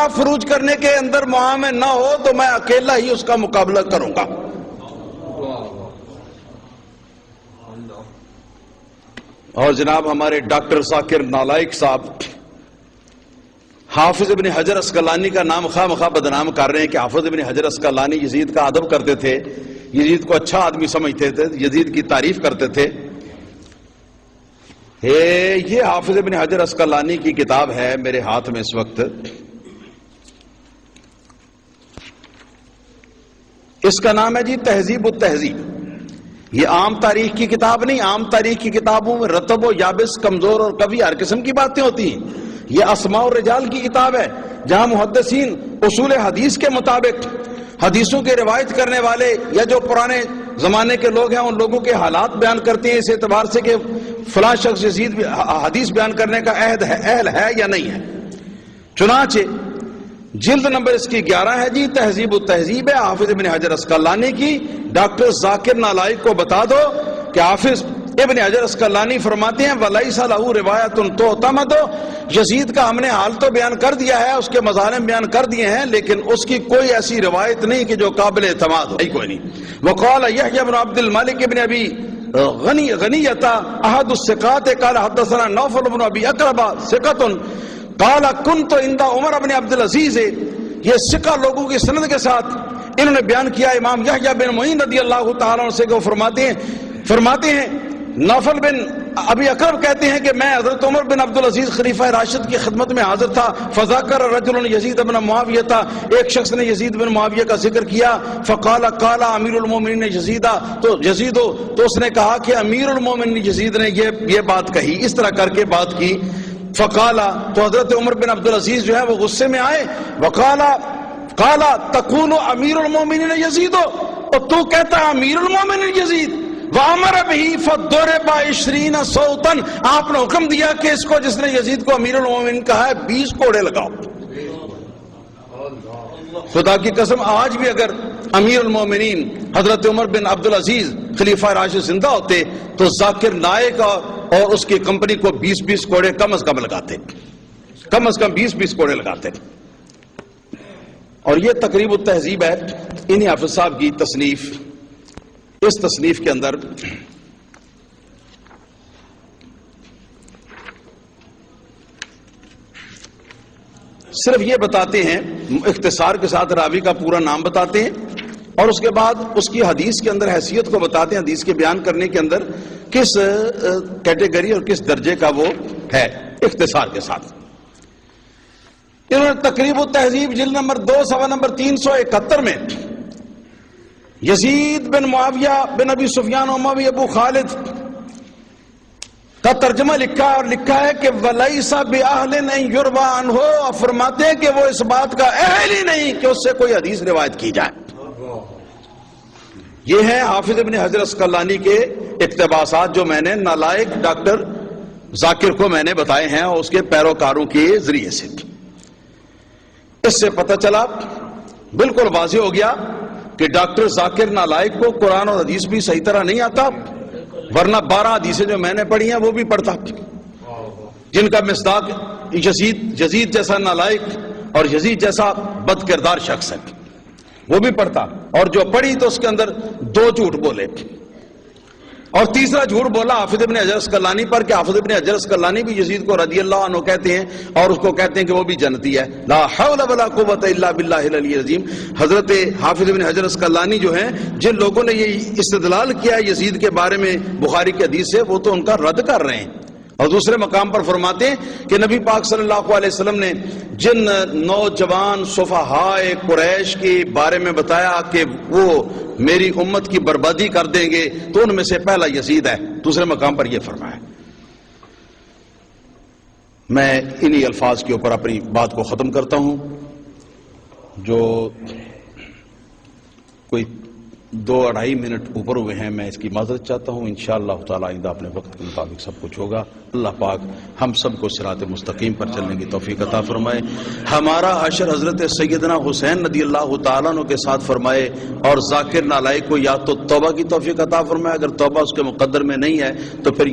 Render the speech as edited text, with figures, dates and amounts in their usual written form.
کتاب فروج کرنے کے اندر معامل نہ ہو تو میں اکیلا ہی اس کا مقابلہ کروں گا۔ اور جناب ہمارے ڈاکٹر ذاکر نالائق صاحب حافظ ابن حجر اسقلانی کا نام خواہ مخواہ بدنام کر رہے ہیں کہ حافظ ابن حجر اسقلانی یزید کا ادب کرتے تھے، یزید کو اچھا آدمی سمجھتے تھے، یزید کی تعریف کرتے تھے۔ یہ حافظ ابن حجر اسقلانی کی کتاب ہے میرے ہاتھ میں اس وقت، اس کا نام ہے جی تہذیب التہذیب۔ یہ عام تاریخ کی کتاب نہیں، عام تاریخ کی کتابوں میں رتب و یابس، کمزور اور قوی ہر قسم کی باتیں ہوتی ہیں۔ یہ اسماء الرجال کی کتاب ہے جہاں محدثین اصول حدیث کے مطابق حدیثوں کی روایت کرنے والے یا جو پرانے زمانے کے لوگ ہیں ان لوگوں کے حالات بیان کرتے ہیں اس اعتبار سے کہ فلاں شخص یزید حدیث بیان کرنے کا اہل ہے یا نہیں ہے۔ چنانچہ جلد نمبر اس کی 11 ہے جی تہذیب التہذیب ہے حافظ ابن حجر اسقلانی کی۔ ڈاکٹر ذاکر نالائق کو بتا دو کہ حافظ ابن حجر اسقلانی فرماتے ہیں وَلَيْسَ لَهُ رِوَایَةٌ تُعْتَمَدُ، یزید کا ہم نے حال تو بیان کر دیا ہے، اس کے مظالم بیان کر دیے ہیں، لیکن اس کی کوئی ایسی روایت نہیں کہ جو قابل اعتماد ہو، کوئی نہیں۔ وقال يحيى بن عبد الملك بن ابي غنية احد الثقات قال حدثنا نوفل بن ابي اقرب ثقة قال كنت عند عمر بن عبد العزيز، یہ ثقہ لوگوں کی سند کے ساتھ انہوں نے بیان کیا امام یحییٰ بن معین رضی اللہ تعالیٰ عنہ سے کہ وہ فرماتے ہیں نوفل بن ابی اقرب کہتے ہیں کہ میں حضرت عمر بن عبد العزیز خلیفہ راشد کی خدمت میں حاضر تھا، فذکر رجل یزید بن معاویہ تھا، ایک شخص نے یزید بن معاویہ کا ذکر کیا، فقال قال امیر المومنین یزیدہ، تو اس نے کہا کہ امیر المومنین یزید نے یہ بات کہی، اس طرح کر کے بات کی۔ فقال، تو حضرت عمر بن عبد العزیز جو ہے وہ غصے میں آئے، وقال تقول امیر المومنین یزید، اور تو کہتا ہے امیر المومنین یزید، وَأَمَرَ بِهِ فَضُرِبَ 20 صَوْتًا، آپ نے حکم دیا کہ اس کو جس نے یزید کو امیر المومنین کہا ہے 20 کوڑے لگاؤ۔ خدا کی قسم آج بھی اگر امیر المومنین حضرت عمر بن عبد العزیز خلیفہ راشد زندہ ہوتے تو ذاکر نائک اور اس کی کمپنی کو 20 کوڑے کم از کم لگاتے، کم از کم 20 کوڑے لگاتے۔ اور یہ تقریب التہذیب ہے انہی حافظ صاحب کی تصنیف۔ اس تصنیف کے اندر صرف یہ بتاتے ہیں، اختصار کے ساتھ راوی کا پورا نام بتاتے ہیں اور اس کے بعد اس کی حدیث کے اندر حیثیت کو بتاتے ہیں، حدیث کے بیان کرنے کے اندر کس کیٹیگری اور کس درجے کا وہ ہے، اختصار کے ساتھ۔ انہوں نے تقریب التہذیب جلد نمبر 2 صفحہ نمبر 371 میں یزید بن معاویہ بن ابی سفیان اموی ابو خالد کا ترجمہ لکھا اور لکھا ہے کہ وَلَيْسَ بِأَهْلٍ أَن يُرْوَىٰ عَنْهُ، اور فرماتے ہیں کہ وہ اس بات کا اہل ہی نہیں کہ اس سے کوئی حدیث روایت کی جائے۔ یہ ہے حافظ ابن حجر اسقلانی کے اقتباسات جو میں نے نالائق ڈاکٹر ذاکر کو میں نے بتائے ہیں اور اس کے پیروکاروں کے ذریعے سے۔ اس سے پتہ چلا، بالکل واضح ہو گیا کہ ڈاکٹر ذاکر نالائق کو قرآن اور حدیث بھی صحیح طرح نہیں آتا، ورنہ 12 حدیثیں جو میں نے پڑھی ہیں وہ بھی پڑھتا، جن کا مصداق یزید جیسا نالائق اور یزید جیسا بد کردار شخص ہے وہ بھی پڑھتا، اور جو پڑھی تو اس کے اندر 2 جھوٹ بولے، اور تیسرا جھوٹ بولا حافظ ابن حجر اسقلانی پر کہ حافظ ابن حجر اسقلانی بھی یزید کو رضی اللہ عنہ کہتے ہیں اور اس کو کہتے ہیں کہ وہ بھی جنتی ہے۔ لا حول ولا قوت الا باللہ العلی العظیم۔ حضرت حافظ ابن حجر اسقلانی جو ہیں، جن لوگوں نے یہ استدلال کیا ہے یزید کے بارے میں بخاری کی حدیث سے، وہ تو ان کا رد کر رہے ہیں، اور دوسرے مقام پر فرماتے ہیں کہ نبی پاک صلی اللہ علیہ وسلم نے جن نوجوان صفحائے قریش کے بارے میں بتایا کہ وہ میری امت کی بربادی کر دیں گے تو ان میں سے پہلا یزید ہے، دوسرے مقام پر یہ فرمایا۔ میں انہی الفاظ کے اوپر اپنی بات کو ختم کرتا ہوں، جو کوئی 2-2.5 منٹ اوپر ہوئے ہیں، میں اس کی معذرت چاہتا ہوں۔ انشاءاللہ تعالی آئندہ اپنے وقت کے مطابق سب کچھ ہوگا۔ اللہ پاک ہم سب کو صراط مستقیم پر چلنے کی توفیق عطا فرمائے، ہمارا حشر حضرت سیدنا حسین رضی اللہ تعالیٰ عنہ کے ساتھ فرمائے، اور ذاکر نالائق کو یا تو توبہ کی توفیق عطا فرمائے، اگر توبہ اس کے مقدر میں نہیں ہے تو پھر